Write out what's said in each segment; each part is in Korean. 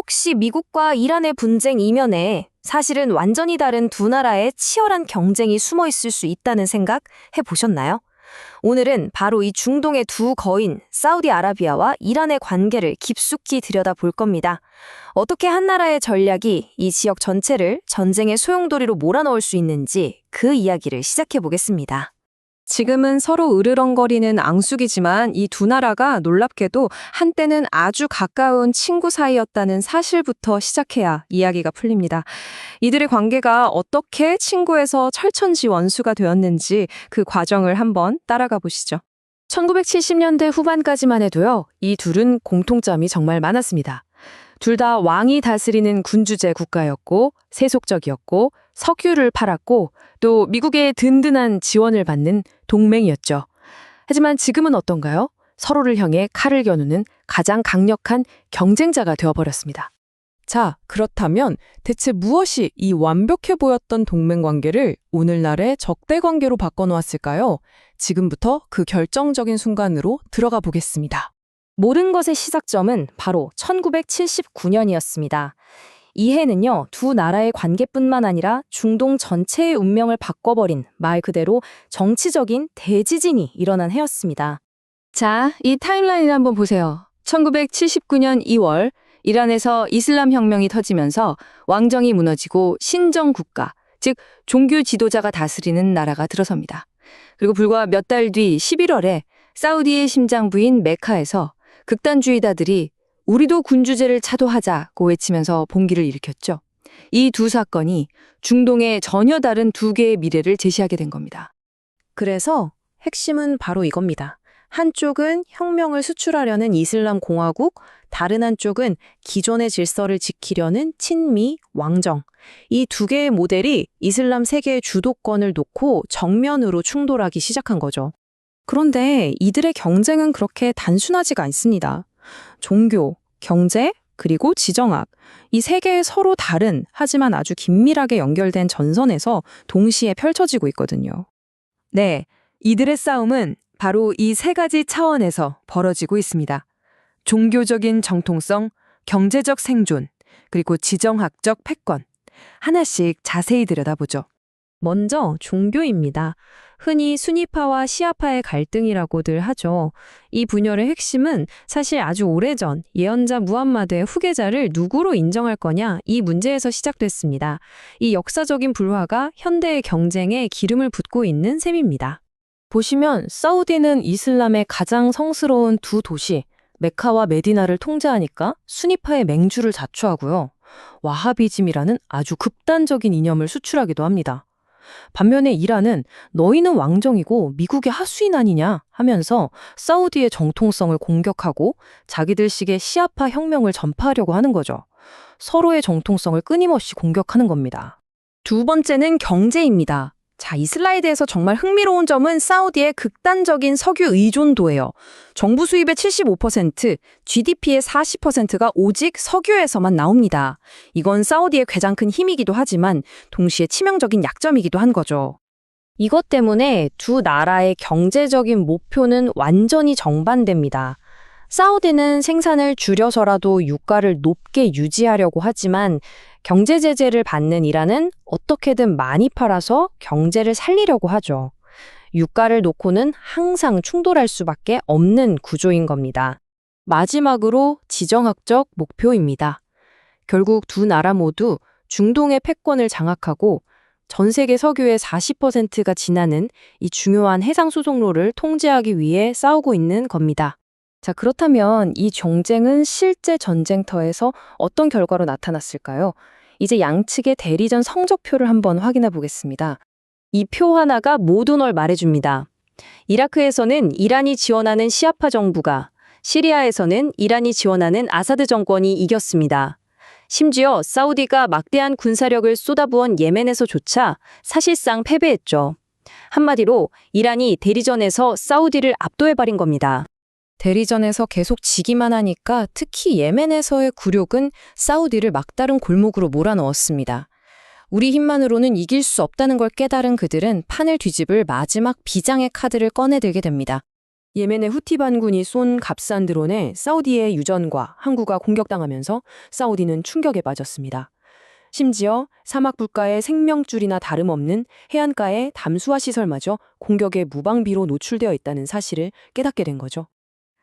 혹시 미국과 이란의 분쟁 이면에 사실은 완전히 다른 두 나라의 치열한 경쟁이 숨어 있을 수 있다는 생각 해보셨나요? 오늘은 바로 이 중동의 두 거인 사우디아라비아와 이란의 관계를 깊숙이 들여다볼 겁니다. 어떻게 한 나라의 전략이 이 지역 전체를 전쟁의 소용돌이로 몰아넣을 수 있는지 그 이야기를 시작해 보겠습니다. 지금은 서로 으르렁거리는 앙숙이지만 이 두 나라가 놀랍게도 한때는 아주 가까운 친구 사이였다는 사실부터 시작해야 이야기가 풀립니다. 이들의 관계가 어떻게 친구에서 철천지 원수가 되었는지 그 과정을 한번 따라가 보시죠. 1970년대 후반까지만 해도요, 이 둘은 공통점이 정말 많았습니다. 둘 다 왕이 다스리는 군주제 국가였고, 세속적이었고, 석유를 팔았고, 또 미국의 든든한 지원을 받는 동맹이었죠. 하지만 지금은 어떤가요? 서로를 향해 칼을 겨누는 가장 강력한 경쟁자가 되어버렸습니다. 자, 그렇다면 대체 무엇이 이 완벽해 보였던 동맹 관계를 오늘날의 적대 관계로 바꿔놓았을까요? 지금부터 그 결정적인 순간으로 들어가 보겠습니다. 모든 것의 시작점은 바로 1979년이었습니다. 이 해는요, 두 나라의 관계뿐만 아니라 중동 전체의 운명을 바꿔버린 말 그대로 정치적인 대지진이 일어난 해였습니다. 자, 이 타임라인을 한번 보세요. 1979년 2월 이란에서 이슬람 혁명이 터지면서 왕정이 무너지고 신정 국가, 즉 종교 지도자가 다스리는 나라가 들어섭니다. 그리고 불과 몇 달 뒤 11월에 사우디의 심장부인 메카에서 극단주의자들이 우리도 군주제를 차도하자고 외치면서 봉기를 일으켰죠. 이 두 사건이 중동의 전혀 다른 두 개의 미래를 제시하게 된 겁니다. 그래서 핵심은 바로 이겁니다. 한쪽은 혁명을 수출하려는 이슬람 공화국, 다른 한쪽은 기존의 질서를 지키려는 친미 왕정. 이 두 개의 모델이 이슬람 세계의 주도권을 놓고 정면으로 충돌하기 시작한 거죠. 그런데 이들의 경쟁은 그렇게 단순하지가 않습니다. 종교, 경제, 그리고 지정학, 이 세 개의 서로 다른 하지만 아주 긴밀하게 연결된 전선에서 동시에 펼쳐지고 있거든요. 네, 이들의 싸움은 바로 이 세 가지 차원에서 벌어지고 있습니다. 종교적인 정통성, 경제적 생존, 그리고 지정학적 패권. 하나씩 자세히 들여다보죠. 먼저 종교입니다. 흔히 수니파와 시아파의 갈등이라고들 하죠. 이 분열의 핵심은 사실 아주 오래전 예언자 무함마드의 후계자를 누구로 인정할 거냐 이 문제에서 시작됐습니다. 이 역사적인 불화가 현대의 경쟁에 기름을 붓고 있는 셈입니다. 보시면 사우디는 이슬람의 가장 성스러운 두 도시 메카와 메디나를 통제하니까 수니파의 맹주를 자초하고요. 와하비즘이라는 아주 극단적인 이념을 수출하기도 합니다. 반면에 이란은 너희는 왕정이고 미국의 하수인 아니냐 하면서 사우디의 정통성을 공격하고 자기들식의 시아파 혁명을 전파하려고 하는 거죠. 서로의 정통성을 끊임없이 공격하는 겁니다. 두 번째는 경제입니다. 자, 이슬라에 대해서 정말 흥미로운 점은 사우디의 극단적인 석유 의존도예요. 정부 수입의 75%, GDP의 40%가 오직 석유에서만 나옵니다. 이건 사우디의 가장 큰 힘이기도 하지만 동시에 치명적인 약점이기도 한 거죠. 이것 때문에 두 나라의 경제적인 목표는 완전히 정반대입니다. 사우디는 생산을 줄여서라도 유가를 높게 유지하려고 하지만 경제 제재를 받는 이란은 어떻게든 많이 팔아서 경제를 살리려고 하죠. 유가를 놓고는 항상 충돌할 수밖에 없는 구조인 겁니다. 마지막으로 지정학적 목표입니다. 결국 두 나라 모두 중동의 패권을 장악하고 전 세계 석유의 40%가 지나는 이 중요한 해상수송로를 통제하기 위해 싸우고 있는 겁니다. 자, 그렇다면 이 경쟁은 실제 전쟁터에서 어떤 결과로 나타났을까요? 이제 양측의 대리전 성적표를 한번 확인해 보겠습니다. 이 표 하나가 모든 걸 말해줍니다. 이라크에서는 이란이 지원하는 시아파 정부가, 시리아에서는 이란이 지원하는 아사드 정권이 이겼습니다. 심지어 사우디가 막대한 군사력을 쏟아부은 예멘에서조차 사실상 패배했죠. 한마디로 이란이 대리전에서 사우디를 압도해버린 겁니다. 대리전에서 계속 지기만 하니까 특히 예멘에서의 굴욕은 사우디를 막다른 골목으로 몰아넣었습니다. 우리 힘만으로는 이길 수 없다는 걸 깨달은 그들은 판을 뒤집을 마지막 비장의 카드를 꺼내들게 됩니다. 예멘의 후티 반군이 쏜 값싼 드론에 사우디의 유전과 항구가 공격당하면서 사우디는 충격에 빠졌습니다. 심지어 사막 불가의 생명줄이나 다름없는 해안가의 담수화 시설마저 공격의 무방비로 노출되어 있다는 사실을 깨닫게 된 거죠.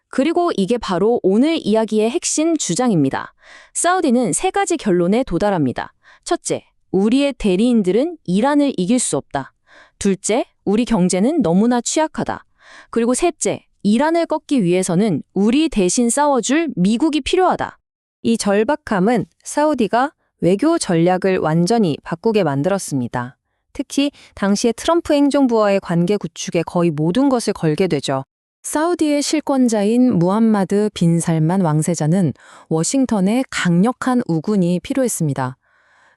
그리고 이게 바로 오늘 이야기의 핵심 주장입니다. 사우디는 세 가지 결론에 도달합니다. 첫째, 우리의 대리인들은 이란을 이길 수 없다. 둘째, 우리 경제는 너무나 취약하다. 그리고 셋째, 이란을 꺾기 위해서는 우리 대신 싸워줄 미국이 필요하다. 이 절박함은 사우디가 외교 전략을 완전히 바꾸게 만들었습니다. 특히 당시의 트럼프 행정부와의 관계 구축에 거의 모든 것을 걸게 되죠. 사우디의 실권자인 무함마드 빈 살만 왕세자는 워싱턴에 강력한 우군이 필요했습니다.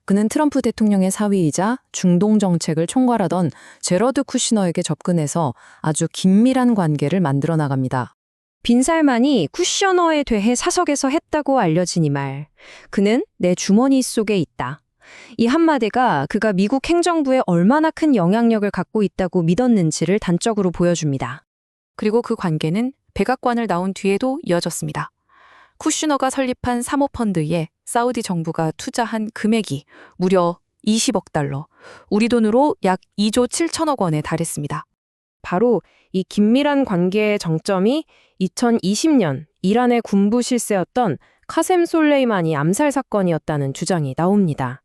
그는 트럼프 대통령의 사위이자 중동 정책을 총괄하던 제러드 쿠시너에게 접근해서 아주 긴밀한 관계를 만들어 나갑니다. 빈살만이 쿠셔너에 대해 사석에서 했다고 알려진 이 말. 그는 내 주머니 속에 있다. 이 한마디가 그가 미국 행정부에 얼마나 큰 영향력을 갖고 있다고 믿었는지를 단적으로 보여줍니다. 그리고 그 관계는 백악관을 나온 뒤에도 이어졌습니다. 쿠슈너가 설립한 사모펀드에 사우디 정부가 투자한 금액이 무려 20억 달러, 우리 돈으로 약 2조 7천억 원에 달했습니다. 바로 이 긴밀한 관계의 정점이 2020년 이란의 군부 실세였던 카셈 솔레이마니 암살 사건이었다는 주장이 나옵니다.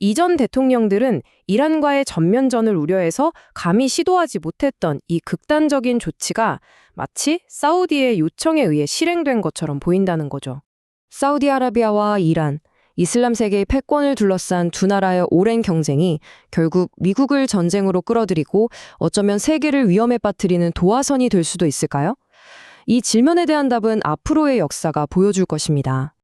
이전 대통령들은 이란과의 전면전을 우려해서 감히 시도하지 못했던 이 극단적인 조치가 마치 사우디의 요청에 의해 실행된 것처럼 보인다는 거죠. 사우디아라비아와 이란, 이슬람 세계의 패권을 둘러싼 두 나라의 오랜 경쟁이 결국 미국을 전쟁으로 끌어들이고 어쩌면 세계를 위험에 빠뜨리는 도화선이 될 수도 있을까요? 이 질문에 대한 답은 앞으로의 역사가 보여줄 것입니다.